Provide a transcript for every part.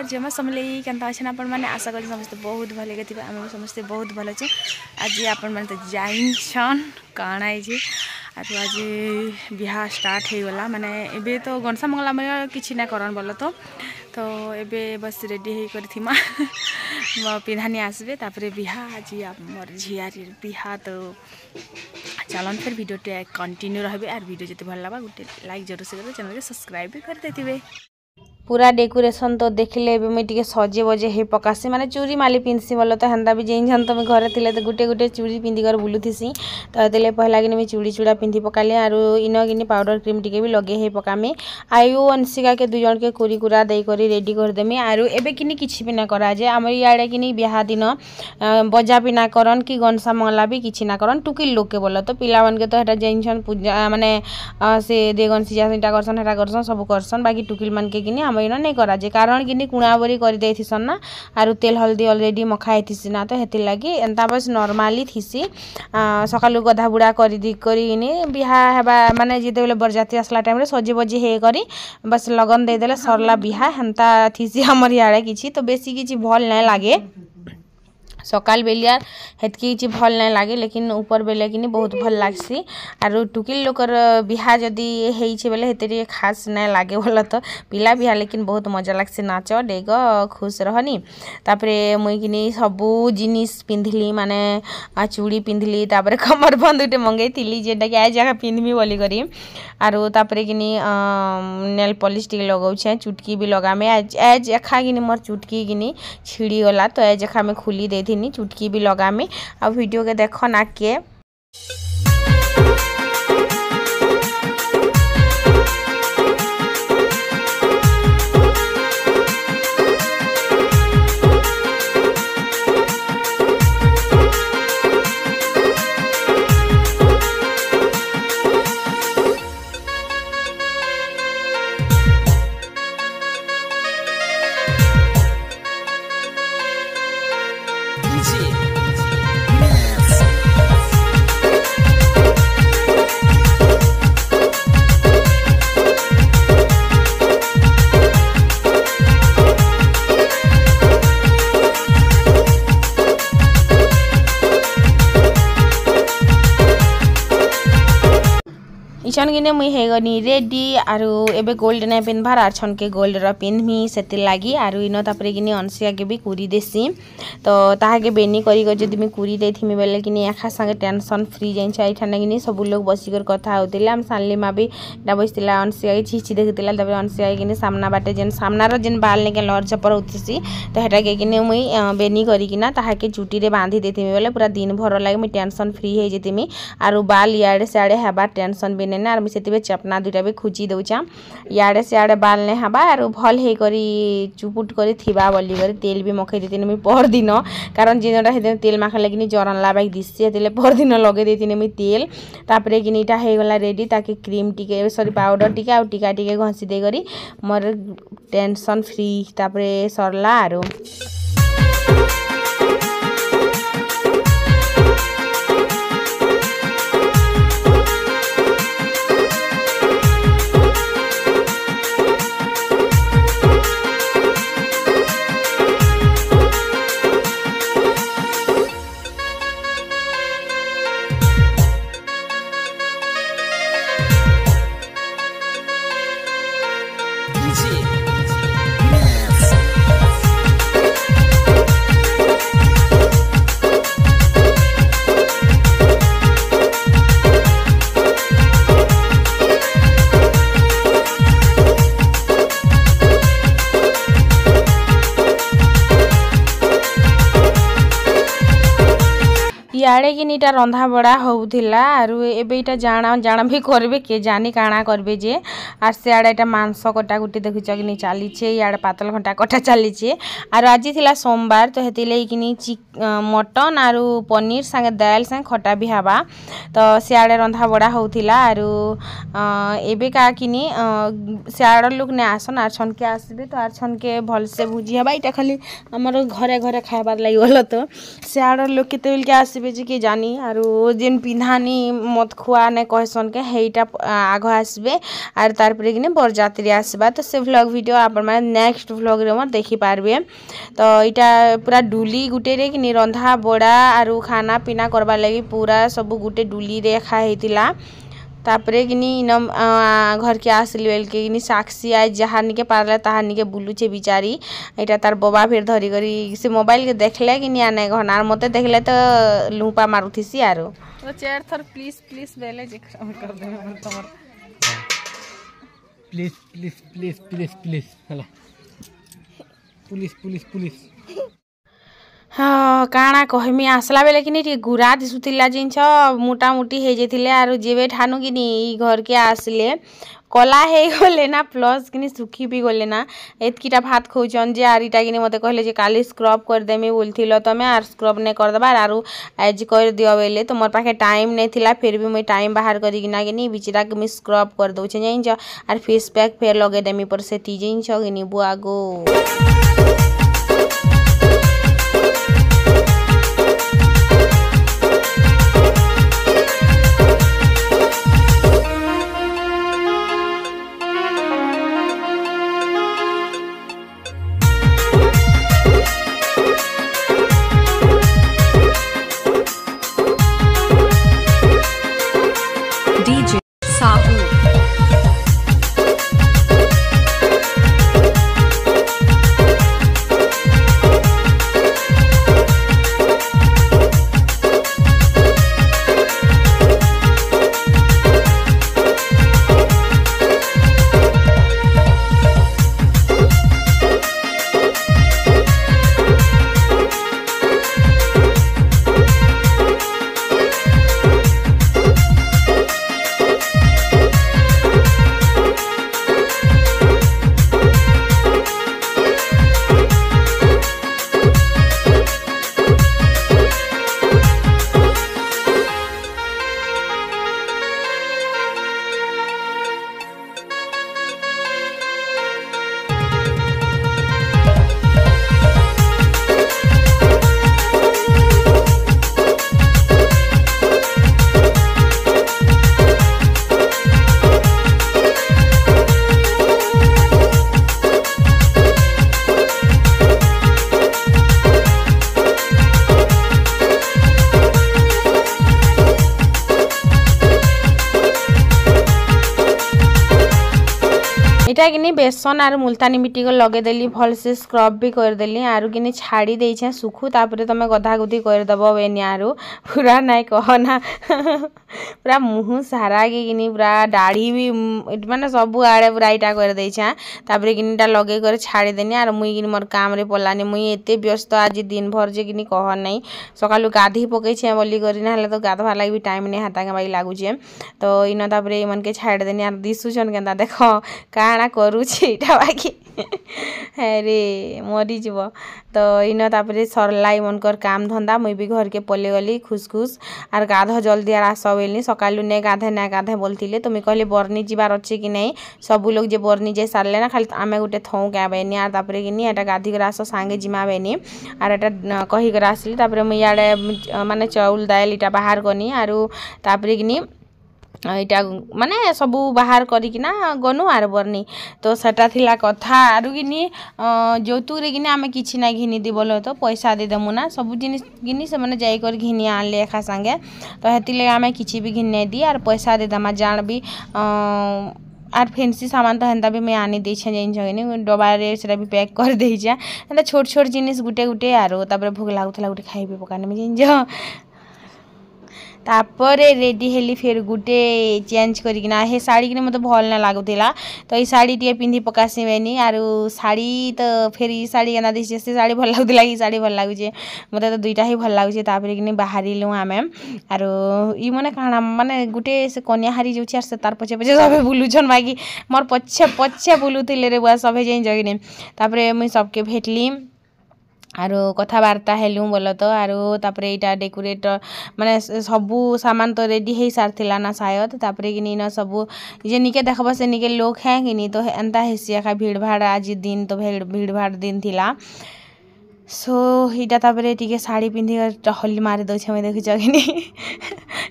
नमस्कार जमा समले केनता अच्छे आपण मैंने आशा करी समस्ते बहुत भले के थे आम समस्ते बहुत भल अच्छे आज आपण मैंने तो जाइन कण आई आज बिहा स्टार्ट हो गला माने एबे तो गणसा मंगला में किसी ना करन बोल तो एबे बस रेडी हो कर पिंधानी आसबे तापर बिहा आज मोर झियारी बिहा तो चलन फिर वीडियो कंटिन्यू रहे और वीडियो जो भल लगा गोटे लाइक जरूर से करें चैनल के सब्सक्राइब भी कर देते। पूरा डेकोरेशन तो देखले मुझे टे सजे बजे हो पकासी माने चूरी माली पिंधसी बोल तो हेन्ता भी जेन तुम घर थे तो गोटे गोटे चूड़ी पिंधि कर बुलूसी तो ये पहला कि मुझे चूड़ी चूड़ा पिंधि पकाली और इन कि पाउडर क्रीम टी भी लगे ही पकामी आयु अंशिका के दुजन के कुरी कुरा देकर रेडी करदेमी और एबे कि किसी भी ना कराए आम इे कि बिहा दिन बजा भी ना करन कि गनसा मंगला भी किसी ना करन टुकिल लोग के बोल तो पिला मन के तो हेटा जेन पूजा माने से देगन सिजा सीटा करसन हेटा करसन सब करसन बाकी टुकिल मन के कि आम इन नहीं कराए कारण कि कुणाबरी कर ना आरु तेल हल्दी अलरेडी मखाई थी ना तो हेतिर लगी एंता बस नॉर्मली थीसी सकालू गधा बुड़ा कर बिहा हेबा माने जिते बेले बरजाती आसला टाइम रे सजे बजे हे करी बस लगन दे देले सरला बिहा हेन्ता थीसी हमर याडे किछि तो बेसी किछि भल नहीं लागे सकाल बेलिया हेतकी किसी भल नहीं लगे लेकिन ऊपर बेले कि बहुत भल लगसी और टुकिल लोकर बिहा जदि होइछे बेले हेते खास नहीं लगे बोल तो पिला बिहा लेकिन बहुत मजा लगसी नाच डेग खुश रहनी तापरे मुई कि सबू जिनिस पिंधली माने चूड़ी पिंधली तापरे कमर बंद उठे मंगई थी जेटा कि आज जगह पिंधमी बोली करी आरो तापरे कि नेल पॉलिश टी लगाऊे चुटकी भी लगामे एज एखा कि मोर चुटकी कि छिड़ी गला तो एज एखा में खुली दे चुटकी भी लगामी आ वीडियो के देखो ना के इछन किने मुई हे गनी रेडी आरु एबे गोल्ड नै पिनभार आर छन के गोल्ड रा पिनमी सेति लागी आरु इन तापरे किने अंशिया के भी कुरी देसी तो ताहा के बेनी करी कर जदि मी कुरी देथिमी बेले किने एखा संगे टेंशन फ्री जाइन छै इठाने किने सब लोग बसी कर कथा होतिले हम सानली मा भी डा बसिला अंशिया के छिछि देखतिला तबे अंशिया किने सामना बाटे जेन सामना रो जेन बाल ने के लर चपर होतिसी तो हेटा के किने मुई बेनी करी किना ताहा के चुटी रे बांधी देथिमी बेले पूरा दिन भर लागे मी टेंशन फ्री हे जेतिमी आरु बाल याडे साडे हेबा टेंशन भी ना और से चपना दुटा भी खुची दौचा याडे से आड़े बाल नहीं हवा और भल हे करी चुपुट करी थिबा बोली करी तेल भी मखई देती मुई पर दिन कारण जिनटा तेल माखा लगी जरन लाबाई दिशे पर दिन लगे देती मुई तेल तापरे कि इटा हो गला रेडी ताकि क्रीम टिके सॉरी पाउडर टिके आ टीका टिके घसी दे करी मोर टेंशन फ्री तापरे सरला आरो इे कि नीटा रंधा बड़ा होउथिला आरु एबे इटा जाना जाना भी करबे के जानी काना करबे जे आर से आडे इटा मांस कटा गुटी देखि चगनी चाली छे याडे पातल घंटा कटा चाली छे आरु आज थिला सोमवार तो हेतिले कि मटन आरु पनीर संगे दाल संगे खटा भी हवा तो सियाडे रंधा बड़ा होउथिला आरु एबे का किनी सियाडर लोक ने आसन आर छन के आसबे तो आर छन के भल से भुजी हवा इटा खाली हमर घरे घरे खाइबार लागि गलो तो सियाडर लोक केते बेल के आसबे जे कि जानी पिंधानी आरो जेन पिंधानी मत खुआ ने कहसन के हेटा आग आसबे आर तार पर कि बरजात्री आसबा तो से व्लॉग वीडियो आपण माने नेक्स्ट व्लॉग रे मत देखि पारबे। तो इटा पूरा डुली गुटे रे कि रंधा बड़ा आरु खाना पीना करबा लगी पूरा सब गुटे डुली रे खा हेतिला। तापरे कि नम घर के आसली बेल के कि साक्षी आज जहाँ निके पारला ताहा निके बुलुचे बिचारी एटा तार बाबा फिर धरी करी से मोबाइल के देखले कि आने घनार मते देखले तो लुपा मारुथिसी आरो तो चेयर थर प्लीज प्लीज बेले जे कर दे तमर please please please please please हला पुलिस पुलिस पुलिस हाँ काଣା कहमी आसला बेले कि गुरा दिशुला जिनछ मोटा मोटी हो जाते आरो जेबे ठानु कि घर के आसले कला हे गले ना प्लस कि सुखी भी गले ना एतकीटा भात खोचन जे आर इटा कि मते कहले जे काली स्क्रब कर देमी बोलथिलो तमे आर स्क्रब ने कर दबार आरो आज कर दियो बेले तो मोर पाखे टाइम नहीं थिला फिर भी मैं टाइम बाहर करी किना कि बिचरा के मैं स्क्रब कर दउछे जाइन छ आर फेस पैक फेर लगे देमी पर से ती जाइन छ कि बुआ गो DJ Sahu इटा कि बेसन आर मुल्तानी मिट्टी को लगे देली भल से स्क्रब भी कर देली आरु कि छाड़ी देछे सुखु तापरे तमे गधा गुधी कर दबो बेनी आरु पूरा नाइ कहना पूरा मुह सारा कि पूरा दाढ़ी भी माने सब आड़े पूरा इटा कर देछे तापरे कि लगे कर छाड़ी देनी आर मुई कि मोर काम रे पलानी मुई एते व्यस्त आज दिन भर जे कि कह नहीं सकालु गाधी पकई छे बोली करी ना तो गाधवा लागि भी टाइम नहीं हाता के बाई लागुचे तो इन तापरे मन के छाड़ देनी आर दिसुछन केनता देखो काना करूछि इटा बाकी अरे मरी जीव तो इन तापरे सरलाई मनकर काम धंदा मुई भी घर के पले गली खुश खुश आर गाध जल्दी आर आस बेलनी सकालु ने गाधे बोलथिले तो मुई कहली बरनी जीवार अच्छे कि नहीं सब लोग जे बरनी जे सारले ना खाली आमे गुटे थौ के बेनी आर तापरे कि एटा गाधी कर आस सांगे जिमा बेनी आर एटा कही कर आसली तापरे मुई याडे माने चाउल दाल इटा बाहर कनी आरु तापरे कि इटा माने सबू बाहर करिकिना गनु आर बरनी तो सेटा थिला कथा आरु कि जौतुक रे कि आमे किछि ना घिनी दी बोलो तो पैसा दे देमु ना सब जिनिस घिनी से माने जाई कर घिनी आनले एखा संगे तो हेतिले आमे किछि भी घिने दी आर पैसा दे दमा जान भी आर फैंसी सामान तो हेन्ता भी मैं आनी देछे जेन जगनी डबा रे सेटा भी पैक कर देछे हेन्ता छोट छोट जिनिस गुटे गुटे आरो तापर भूख लागुथला गुटे खाइबे पकाने में जेन जो तापरे रेडी हेली फिर गुटे चेंज करिकिना हे साड़ी कि मते भल ना लागुथिला तो ई साड़ी टिए पिंधी पकासी बेनी आरु साड़ी तो फिर ई साड़ी एना दिसे से साड़ी भल लागुथिला ई साड़ी भल लागुचे मते तो दुईटा ही भल लागुचे तापरे कि बाहरिलु आमे आरु ई मने काना माने गुटे से कन्या हारी जोछि आर से तार पछे पछे सबे बुलुछन बाकी मोर पछे पछे बुलुथिले रे बुआ सबे जेन जगिने तापरे मुई सबके भेटली आरो कथबार्ता हेलु बोल तो आरो तापरे इटा डेकोरेट माने सबू सामान तो रेडी हे सारथिला ना शायद तापरे कि न सबू जे निके देखबा से निके लोग हैं कि तो एंता हेसिया का भीड़ भाड़ आज दिन तो भीड़ भाड़ दिन थिला सो इटा तापर टिके साड़ी पिंधि टहली मारी दौछे मुई देखुछ कि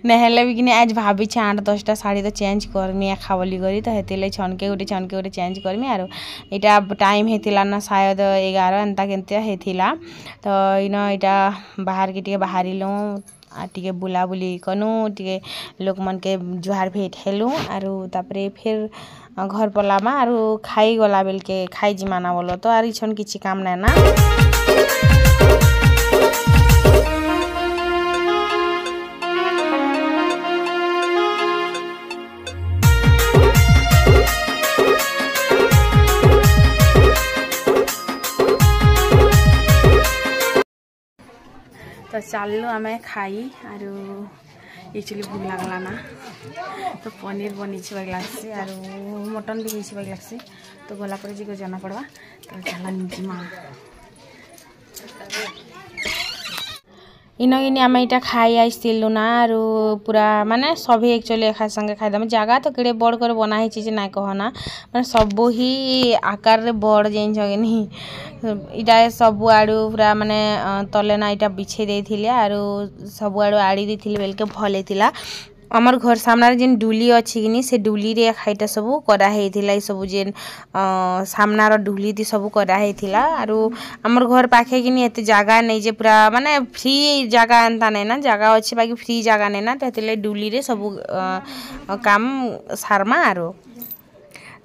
नहेले भी कि आज भाभी 8-10टा साड़ी तो चेंज करमी एखा बोली करी तो हेतिले छनके गोटे चेंज करमी आरो इटा टाइम हेतिला ना शायद 11 एंता केनते हेतिला तो इनो इटा बाहर के टिके बाहरिलु आ टिके बुलाबुली कनु टिके लोक मन के जुहार भेट हेलु आरो तापरे फिर घर पलामा आरो खाई गला बेल के खाई जिमाना बोलो तो आर इछन किछि काम नै ना तो चलू आम खाई आर एक्चुअली भूख लगला ना तो पनीर बनी लग्सी आर मटन भी लग्सी तो गला पर जी जाना पड़वा तो चला निजिमा इनगिनी आम इटा खाई आसलु ना आर पूरा माने सभी एक्चुअली एका संगे खाईदम जगह तो केड़े बड़ कर बना चीज ना कहना माने सब ही आकार रे बड़ जेन जगनी इटा सब आड़ू पूरा माने तले ना इटा बिछे देथिले आर सब आड़ू आड़ी देथिले बेलके भल हेतिला आमर घर सामने जेन डुली अच्छी कि से डुली रे खाईटा सब करा हेतिला सब जेन सामनार डुली दी सब करा हेतिला आर आमर घर पाखे कि एते जगह नहीं जे पूरा माने फ्री जगह एंता नहीं ना जगह अच्छी बाकी फ्री जगह नहीं ना तो डुली रे सब काम सारमा आर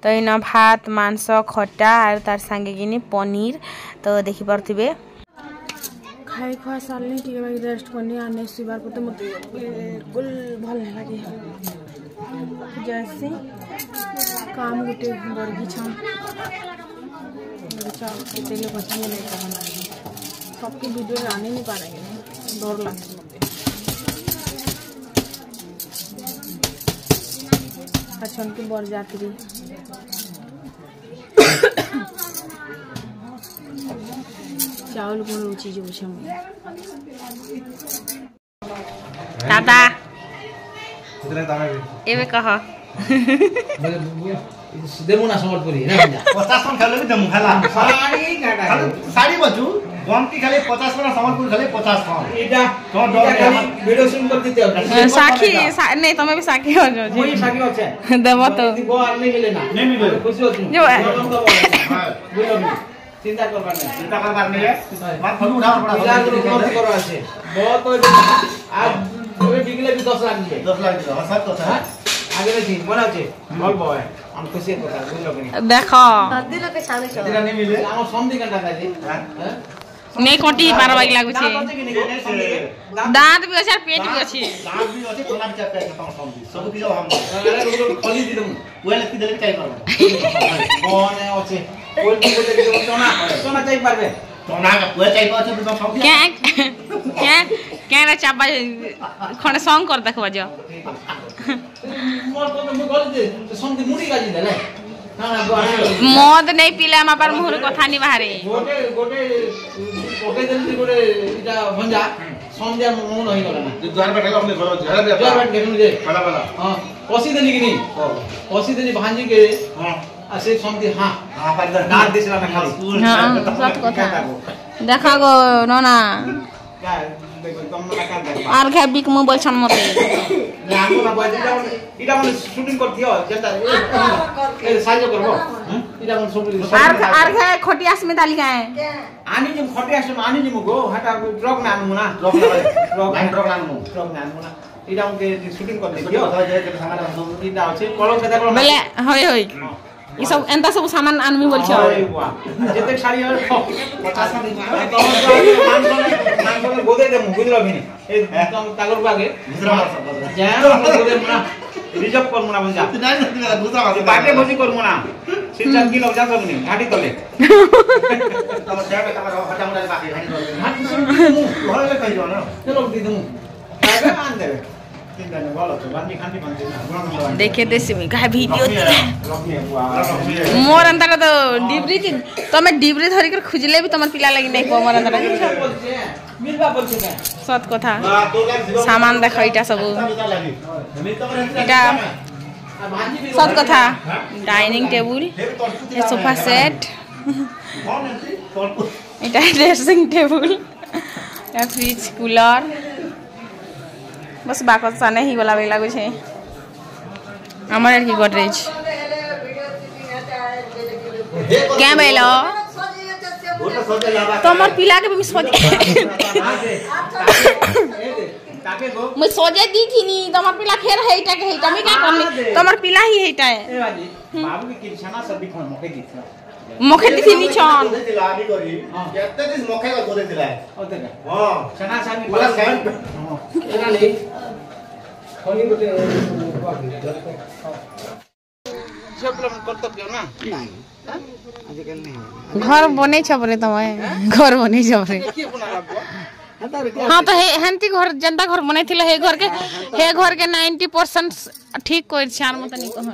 तो इन भात मांस खटा आर तार संगे कि पनीर तो देखि पारथिबे खाई खुआ सारे टी रेस्ट करनी आने सुबार पर मत बिल्कुल भल नहीं लगे जैसे काम गोटे बर्गी छन केते बची नहीं कहना सबके वीडियो आने नहीं पारेंगे डर लगे मत अच्छा की बरजात्री चावल कौन रुचि जो दादा एबे कह देमु ना समलपुरी ना 50 मन खाले भी देमु खाला साड़ी काटा साड़ी बचू गमती खाले 50 मन समलपुरी खाले 50 मन एटा तो खाली वीडियो शुट कर देते साखी नहीं तमे भी साखी हो जो कोई साखी होछे देबो तो गो आर नहीं मिले ना नहीं मिले खुशी होती जो बुझलो चिंता करबार नहीं है बात फलू उठाओ पड़ा हजार रुपया करो আছে बहुत आज ओए बिगले भी 10 लाख दिए 10 लाख दिए सब तो है आगे देखी बना छे बोल बॉय हम खुशी কথা বুঝলো কি দেখো दादी लोग के सामने चलो दिला नहीं मिले हम समझी घंटा खाई हां नहीं कोटी पारवाई लागु छे दांत भी अछि पेट भी अछि दांत भी अछि कोना भी चापे खतम समझी सब की हम अरे खली दी दूं ओए लकी देले काई करबो कौन है अछि कोई भी बोले कि सोना सोना चाहिए पारबे सोना का कोई चाहिए पाछे तो सब क्या रे चाबा खणे सॉन्ग कर देखबा जो मोर को मैं गल दे सॉन्ग दी मुड़ी गाजी देले ना ना मद नहीं पीले हम पर मुहर कथा नहीं बाहरे गोटे जल्दी गोटे इटा भंजा संध्या मन होई गला ना द्वार पे हम घर अछि अरे द्वार पे गेनु जे बड़ा बड़ा हां पसी देली कि नहीं पसी देली भांजी के हां असे संधि हां हां पर दांत दिसला ना खाली हां सब कथा देखा गो नोना क्या देखो तुम ना का देख आर खा बिक मो बोल छन मते लामो ना बाजी इटा मन शूटिंग करथियो जेता ए साइज करबो इटा मन शूटिंग आर खा खटियास में डाली काए आनी जे खटियास में आनी जे गो हटा ट्रक ना आनमु ना ट्रक ना आनमु ना इटा मन के शूटिंग कर देखियो जे के सामान इटा अछि कलो खेदा कलो बेले होय होय ई सब एंता सब सामान आनमी बोल छ जेते साड़ी और 50 मान गोदे दे बुझलो कि ए तुम तागर बागे जा गोदे मुना रिजर्व कर मुना बंजा बाटे भोजी कर मुना सिंचन की लग जा सब नहीं घाटी तले तब जाबे तमर हटा मुना बाकी घाटी तले घाटी घर ले कहि दो ना चलो दी दूं आगे मान देबे देखे देसी में का वीडियो मोर अंतर तो डिब्री थी तमे डिब्री धरि कर खुजले भी तमर पिला लगी नहीं मोर अंतर मिलबा बोल छै सत कथा सामान देख इटा सब इटा सत कथा डाइनिंग टेबल सोफा सेट এটা ড্রেসিং টেবুল ফ্রিজ কুলর बस बाकस साने ही वाला बेला कुछ है हमारे की गोदरेज क्या बेलो तमर पिला के भी सजे मैं सजे दी थी नी तमर पिला फेर हेटा के हेटा मैं क्या करनी तमर पिला ही हेटा है ए बाजी बाबू के किरछाना सब भी खन मके दिथला मखे दी थी नी छन दिला भी करी केते दिस मखे को दे दिला ओते का हां छना सानी बोला सेवन एना नहीं खोली गोटे सब लोग कर्तव्य ना नहीं आजकल नहीं घर बने छबरे तमय घर बने छबरे के बना लागबो हां तो हे हंती घर जनता घर बने थिले हे घर के 90% ठीक कोइ छान मत नहीं कहो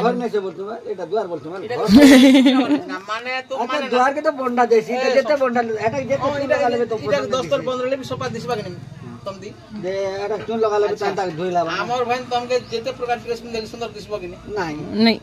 घर में से बोलतो एटा द्वार बोलतो ना माने तो माने द्वार के तो बोंडा देसी तो जेते बोंडा एटा जेते चून लगा लेबे तो 10 15 ले भी सोपा दिसबा के तुम दी दे एटा चून लगा लेबे तांता धोइला हमर भाई तुमके जेते प्रकार ड्रेस में सुंदर दिसबा के नहीं नहीं